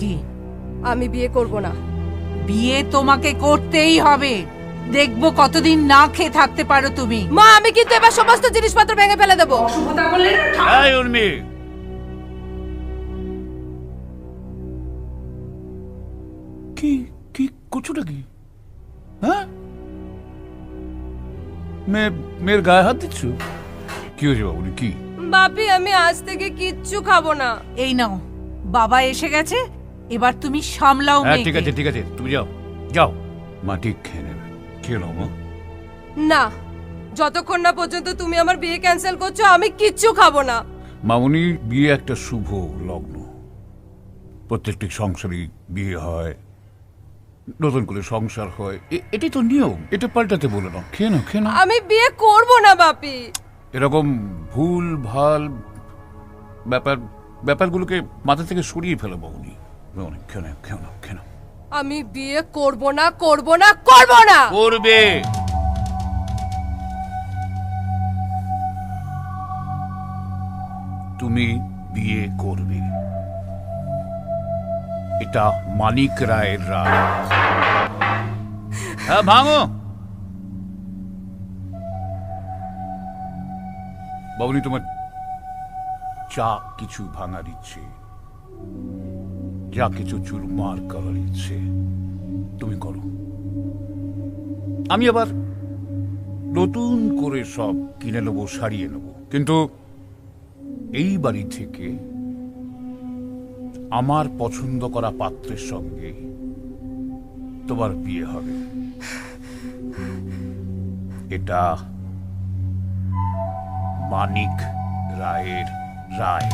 কি? আমি বিয়ে করব না। বিয়ে তোমাকে করতেই হবে। দেখবো কতদিন না খেয়ে থাকতে পারো তুমি। মা, আমি কিন্তু এবার সমস্ত জিনিসপত্র ভেঙে ফেলে দেবো। অশুভতা করলে না। এই উর্মি, কি কি করছোটা কি? হ্যাঁ, মেয়ের গায়ে হাত দিচ্ছ? কি হয়েছে বাবুনি, কি? বাপি, আমি আজ থেকে কিচ্ছু খাবো না। এই নাও, বাবা এসে গেছে, এবার তুমি সামলাও হ্যাঁ মেয়েকে। ঠিক আছে ঠিক আছে, তুমি যাও যাও। মা ঠিক খেয়ে নেবে, খেয়ে নাও মা। না, যতক্ষণ না পর্যন্ত তুমি আমার বিয়ে ক্যান্সেল করছো আমি কিচ্ছু খাবো না। মামুনি, বিয়ে একটা শুভ লগ্ন। প্রত্যেকটি সংসারই বিয়ে হয়, নতুন করে সংসার হয়, এটাই তো নিয়ম। এটা পাল্টাতে বলে না। খেয়ে নাও খেয়ে নাও। আমি বিয়ে করব না বাপি। এরকম ভুল ভাল ব্যাপারগুলোকে মাথা থেকে সরিয়ে ফেলো মামুনি। খেয়ে নাও খেয়ে নাও খেয়ে নাও। আমি বিয়ে করব না করব না করব না। করবে। তুমি বিয়ে করবে, এটা মানিক রায়ের রায়। হ্যাঁ, ভাঙো বাবুনি। তোমার যা কিছু ভাঙার ইচ্ছে, যা কিছু চুরমার করার ইচ্ছে তুমি করো। আমি আবার নতুন করে সব কিনে নেবো, সারিয়ে নেবো। কিন্তু এই বাড়ি থেকে আমার পছন্দ করা পাত্রের সঙ্গে তোমার বিয়ে হবে। এটা মানিক রায়ের রায়।